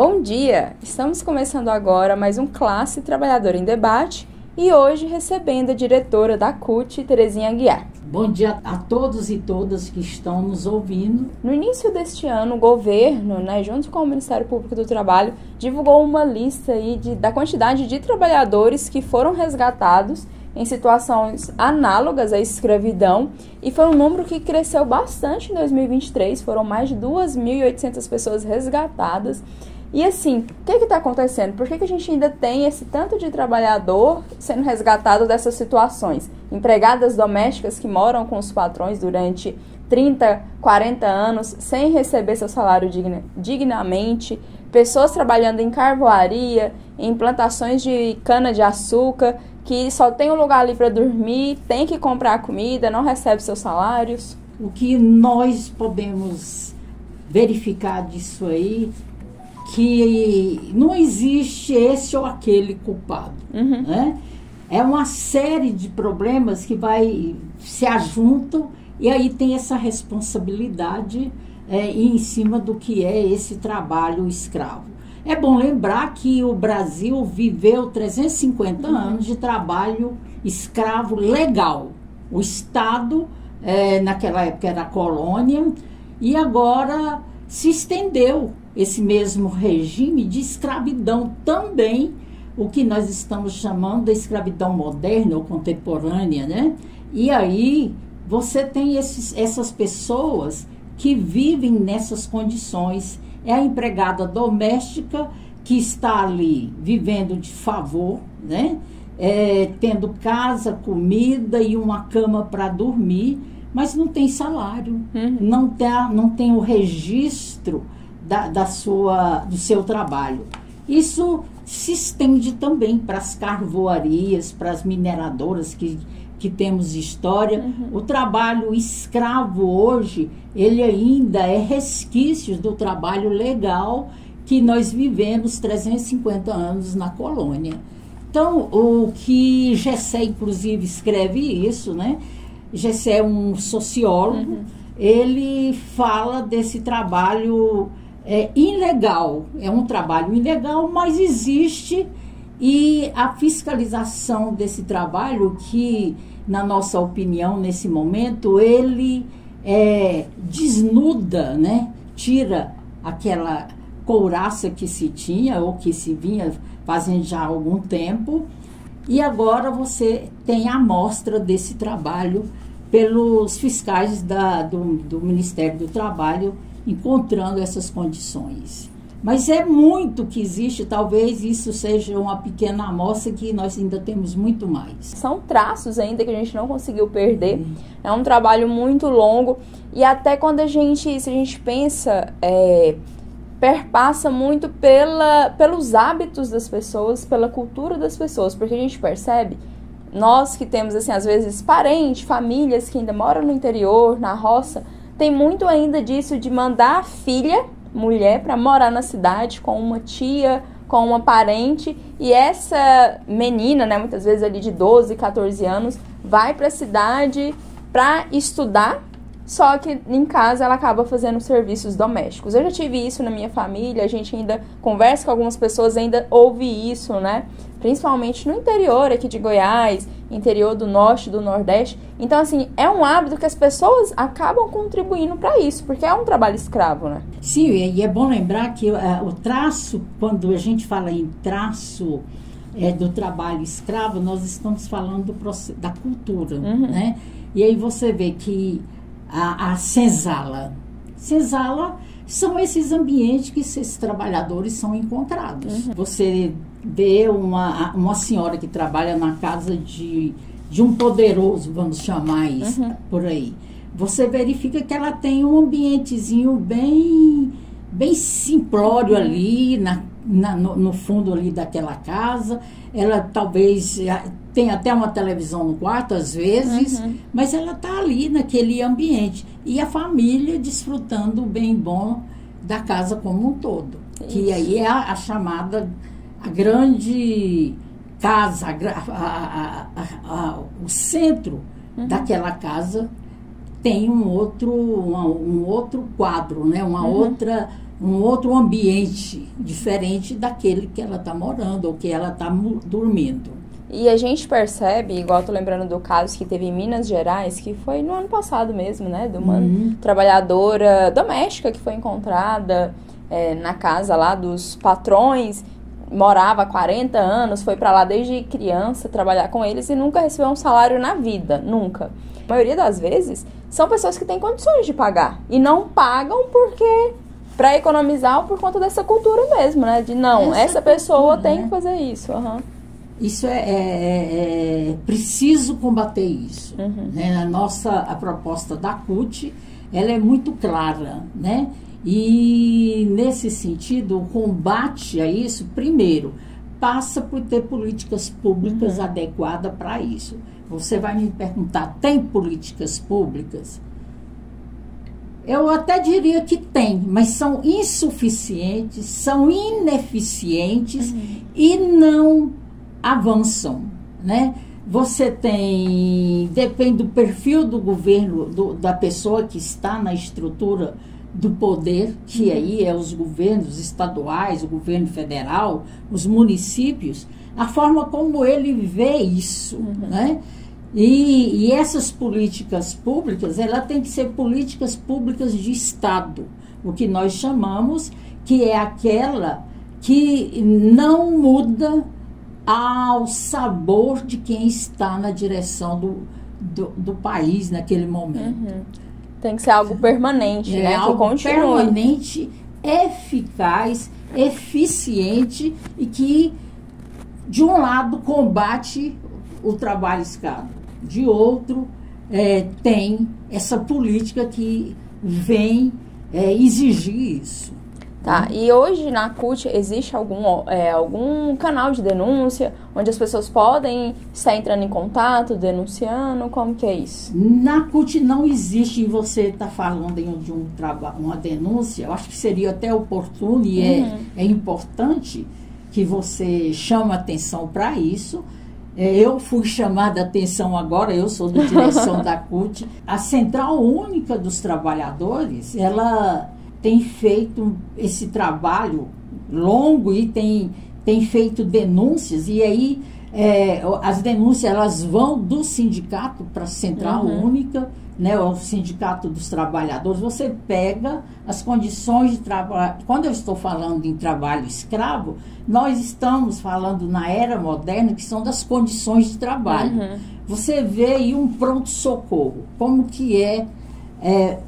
Bom dia! Estamos começando agora mais um Classe Trabalhadora em Debate e hoje recebendo a diretora da CUT, Terezinha Aguiar. Bom dia a todos e todas que estão nos ouvindo. No início deste ano, o governo, junto com o Ministério Público do Trabalho, divulgou uma lista aí da quantidade de trabalhadores que foram resgatados em situações análogas à escravidão, e foi um número que cresceu bastante em 2023, foram mais de 2.800 pessoas resgatadas. E assim, o que está acontecendo? Por que a gente ainda tem esse tanto de trabalhador sendo resgatado dessas situações? Empregadas domésticas que moram com os patrões durante 30, 40 anos sem receber seu salário dignamente, pessoas trabalhando em carvoaria, em plantações de cana-de-açúcar, que só tem um lugar ali para dormir, tem que comprar comida, não recebe seus salários. O que nós podemos verificar disso aí, que não existe esse ou aquele culpado, né? É uma série de problemas que se ajuntam e aí tem essa responsabilidade em cima do que é esse trabalho escravo. É bom lembrar que o Brasil viveu 350 anos de trabalho escravo legal. O Estado, naquela época era colônia, e agora se estendeu esse mesmo regime de escravidão também, o que nós estamos chamando de escravidão moderna ou contemporânea, né? E aí você tem essas pessoas que vivem nessas condições. É a empregada doméstica que está ali vivendo de favor, né? Tendo casa, comida e uma cama para dormir, mas não tem salário, não tem o registro do seu trabalho. Isso se estende também para as carvoarias, para as mineradoras que temos história. O trabalho escravo hoje, ele ainda é resquício do trabalho legal que nós vivemos 350 anos na colônia. Então, o que Gessé, inclusive, escreve isso, né? Gessé é um sociólogo, ele fala desse trabalho ilegal. É um trabalho ilegal, mas existe, e a fiscalização desse trabalho, que, na nossa opinião, nesse momento, ele desnuda, né? Tira aquela couraça que se tinha ou que se vinha fazendo já há algum tempo, e agora você tem a amostra desse trabalho pelos fiscais do Ministério do Trabalho encontrando essas condições. Mas é muito que existe, talvez isso seja uma pequena amostra, que nós ainda temos muito mais. São traços ainda que a gente não conseguiu perder. É um trabalho muito longo, e até quando se a gente pensa, perpassa muito pelos hábitos das pessoas, pela cultura das pessoas, porque a gente percebe, nós que temos, assim, às vezes, parentes, famílias que ainda moram no interior, na roça, tem muito ainda disso de mandar a filha, mulher, para morar na cidade com uma tia, com uma parente, e essa menina, né, muitas vezes ali de 12, 14 anos, vai para a cidade para estudar, só que em casa ela acaba fazendo serviços domésticos. Eu já tive isso na minha família, a gente ainda conversa com algumas pessoas, ainda ouve isso, né? Principalmente no interior aqui de Goiás, interior do norte, do nordeste. Então, assim, é um hábito que as pessoas acabam contribuindo para isso, porque é um trabalho escravo, né? Sim, e é bom lembrar que o traço, quando a gente fala em traço do trabalho escravo, nós estamos falando da cultura, né? E aí você vê que a senzala são esses ambientes que esses trabalhadores são encontrados. Você vê uma senhora que trabalha na casa de um poderoso, vamos chamar isso, por aí. Você verifica que ela tem um ambientezinho bem simplório ali, no fundo ali daquela casa. Ela talvez tem até uma televisão no quarto, às vezes, mas ela está ali naquele ambiente. E a família desfrutando o bem bom da casa como um todo. Isso. Que aí é a chamada, a grande casa, o centro daquela casa tem um outro quadro, né? Uma outra um outro ambiente diferente daquele que ela está morando ou que ela está dormindo. E a gente percebe, igual tô lembrando do caso que teve em Minas Gerais, que foi no ano passado mesmo, né? De uma trabalhadora doméstica que foi encontrada na casa lá dos patrões, morava há 40 anos, foi para lá desde criança trabalhar com eles e nunca recebeu um salário na vida, nunca. A maioria das vezes são pessoas que têm condições de pagar e não pagam porque para economizar ou por conta dessa cultura mesmo, né? De não, essa pessoa cultura, tem que fazer isso. Isso é preciso combater isso. Né? A proposta da CUT, ela é muito clara, né? E nesse sentido, o combate a isso, primeiro, passa por ter políticas públicas adequadas para isso. Você vai me perguntar, tem políticas públicas? Eu até diria que tem, mas são insuficientes, são ineficientes e não avançam, né? Você depende do perfil do governo, da pessoa que está na estrutura do poder, que aí é os governos estaduais, o governo federal, os municípios, a forma como ele vê isso, né? E essas políticas públicas, ela tem que ser políticas públicas de Estado, o que nós chamamos que é aquela que não muda ao sabor de quem está na direção do país naquele momento. Tem que ser algo permanente, né? Algo que continue. Permanente, eficaz, eficiente e que, de um lado, combate o trabalho escravo, de outro, tem essa política que vem exigir isso. Tá, e hoje na CUT existe algum canal de denúncia onde as pessoas podem estar entrando em contato, denunciando? Como que é isso? Na CUT não existe, e você está falando de uma denúncia, eu acho que seria até oportuno e é importante que você chame atenção para isso. Eu fui chamada a atenção agora, eu sou da direção da CUT. A Central Única dos Trabalhadores, ela tem feito esse trabalho longo e tem feito denúncias, e aí as denúncias elas vão do sindicato para a Central Única, né, o Sindicato dos Trabalhadores. Você pega as condições de trabalho. Quando eu estou falando em trabalho escravo, nós estamos falando na era moderna, que são das condições de trabalho. Você vê aí um pronto-socorro, como que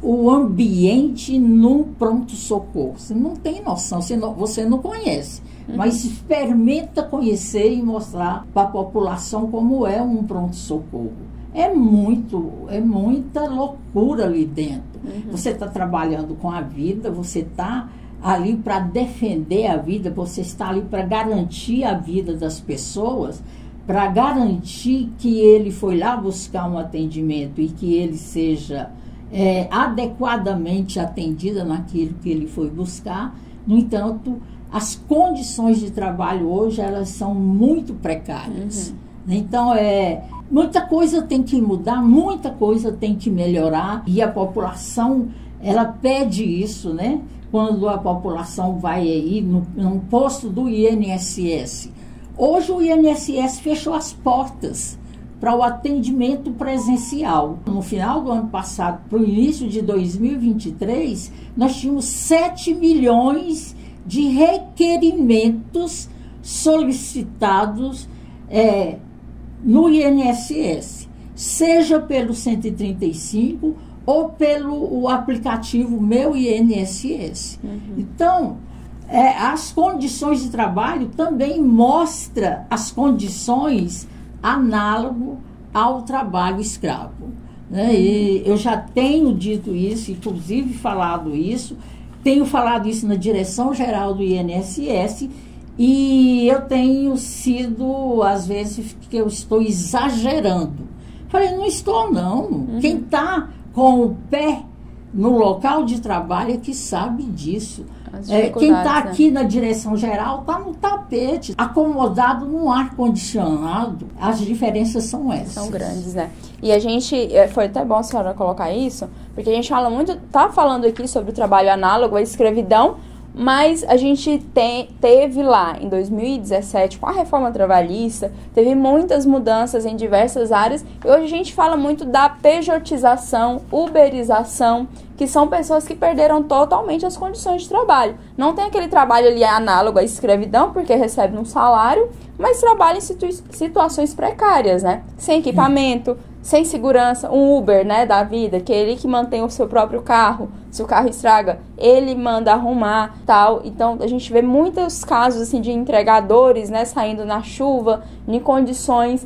o ambiente num pronto-socorro. Você não tem noção, você não conhece. Mas experimenta conhecer e mostrar para a população como é um pronto-socorro. É muita loucura ali dentro. Você está trabalhando com a vida, você está ali para defender a vida, você está ali para garantir a vida das pessoas, para garantir que ele foi lá buscar um atendimento e que ele seja adequadamente atendida naquilo que ele foi buscar. No entanto, as condições de trabalho hoje, elas são muito precárias. Então, muita coisa tem que mudar, muita coisa tem que melhorar, e a população, ela pede isso, né? Quando a população vai aí no posto do INSS. Hoje o INSS fechou as portas para o atendimento presencial. No final do ano passado, para o início de 2023, nós tínhamos 7 milhões de requerimentos solicitados no INSS, seja pelo 135 ou pelo aplicativo Meu INSS. Então, as condições de trabalho também mostram as condições análogo ao trabalho escravo, né? E eu já tenho dito isso, inclusive tenho falado isso na direção-geral do INSS, e eu tenho sido, às vezes, que eu estou exagerando. Falei, não estou não. Quem está com o pé no local de trabalho é que sabe disso. Quem está aqui na direção-geral está no tapete, acomodado num ar-condicionado. As diferenças são essas. São grandes, né? E a gente, foi até bom a senhora colocar isso, porque a gente fala muito, tá falando aqui sobre o trabalho análogo à escravidão, Mas a gente teve lá em 2017, com a reforma trabalhista, teve muitas mudanças em diversas áreas. E hoje a gente fala muito da pejotização, uberização, que são pessoas que perderam totalmente as condições de trabalho. Não tem aquele trabalho ali análogo à escravidão, porque recebe um salário, mas trabalha em situações precárias, né? Sem equipamento, sem segurança, um Uber, né, da vida, que é ele que mantém o seu próprio carro. Se o carro estraga, ele manda arrumar, tal. Então, a gente vê muitos casos, assim, de entregadores, né, saindo na chuva, em condições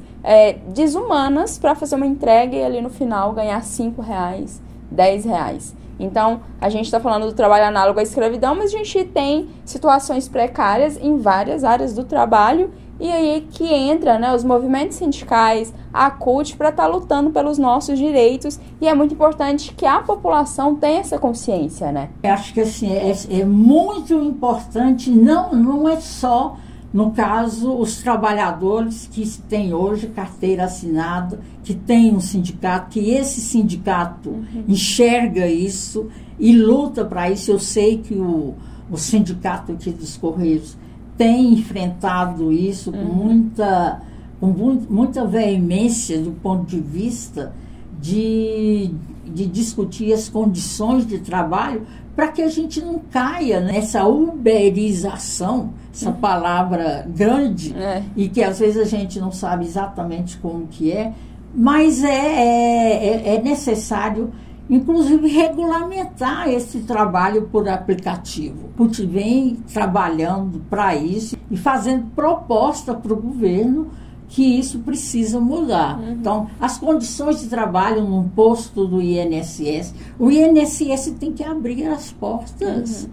desumanas, para fazer uma entrega e ali no final ganhar R$5, R$10. Então, a gente está falando do trabalho análogo à escravidão, mas a gente tem situações precárias em várias áreas do trabalho. E aí que entra, né, os movimentos sindicais, a CUT, para estar lutando pelos nossos direitos. E é muito importante que a população tenha essa consciência, né? Eu acho que assim, é muito importante, não é só, no caso, os trabalhadores que têm hoje carteira assinada, que tem um sindicato, que esse sindicato enxerga isso e luta para isso. Eu sei que o sindicato aqui dos Correios tem enfrentado isso com muita veemência do ponto de vista de discutir as condições de trabalho, para que a gente não caia nessa uberização, essa palavra grande, e que às vezes a gente não sabe exatamente como que é, mas é necessário, inclusive, regulamentar esse trabalho por aplicativo. O CUT vem trabalhando para isso e fazendo proposta para o governo que isso precisa mudar. Então, as condições de trabalho num posto do INSS, o INSS tem que abrir as portas.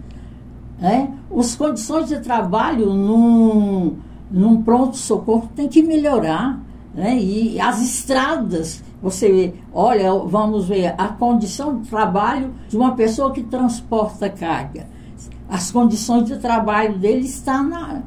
As condições de trabalho num pronto-socorro tem que melhorar. E as estradas, você vê, olha, vamos ver a condição de trabalho de uma pessoa que transporta carga. As condições de trabalho dele está na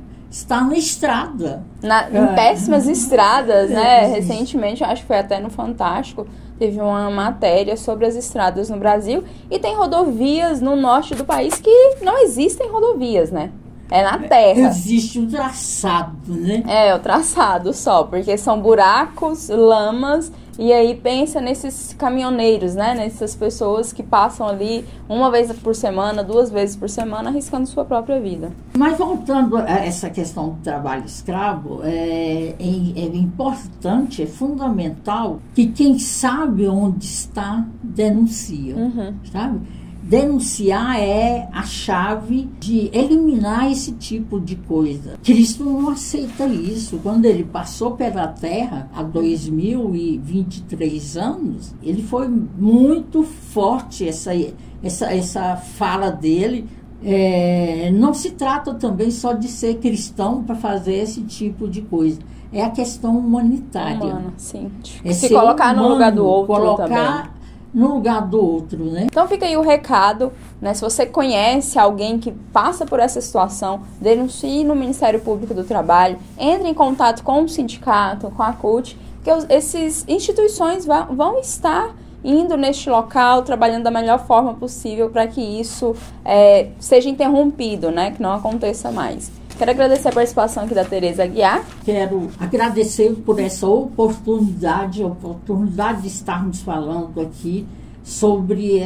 estrada. Em péssimas estradas, né? Recentemente, acho que foi até no Fantástico, teve uma matéria sobre as estradas no Brasil, e tem rodovias no norte do país que não existem rodovias, né? É na terra. Existe um traçado, né? O traçado só, porque são buracos, lamas, e aí pensa nesses caminhoneiros, né? Nessas pessoas que passam ali uma vez por semana, 2 vezes por semana, arriscando sua própria vida. Mas voltando a essa questão do trabalho escravo, é importante, é fundamental que quem sabe onde está, denuncia, sabe? Denunciar é a chave de eliminar esse tipo de coisa. Cristo não aceita isso. Quando ele passou pela terra, há 2023 anos, ele foi muito forte, essa fala dele. Não se trata também só de ser cristão para fazer esse tipo de coisa. É a questão humanitária. Humana, sim. Se colocar no lugar do outro também. No lugar do outro, né? Então fica aí o recado, né? Se você conhece alguém que passa por essa situação, denuncie no Ministério Público do Trabalho, entre em contato com o sindicato, com a CUT, que essas instituições vão estar indo neste local, trabalhando da melhor forma possível para que isso seja interrompido, né? Que não aconteça mais. Quero agradecer a participação aqui da Tereza Aguiar. Quero agradecer por essa oportunidade de estarmos falando aqui sobre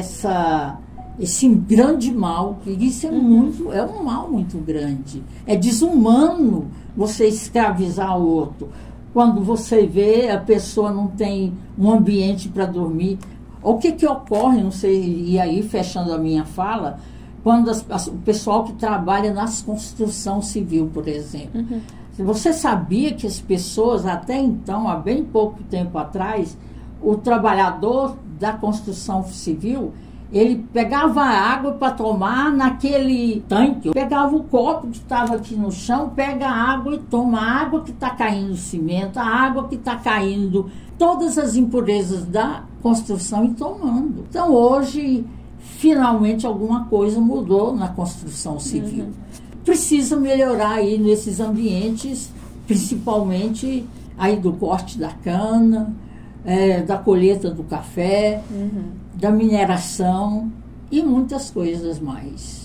esse grande mal, que isso é um mal muito grande. É desumano você escravizar o outro. Quando você vê a pessoa não tem um ambiente para dormir. O que ocorre, não sei, e aí fechando a minha fala, quando o pessoal que trabalha nas construção civil, por exemplo. Você sabia que as pessoas, até então, há bem pouco tempo atrás, o trabalhador da construção civil, ele pegava a água para tomar naquele tanque, pegava o copo que estava aqui no chão, pega a água e toma a água que está caindo cimento, a água que está caindo, todas as impurezas da construção e tomando. Então, hoje, finalmente alguma coisa mudou na construção civil. Precisa melhorar aí nesses ambientes, principalmente aí do corte da cana, da colheita do café, da mineração e muitas coisas mais.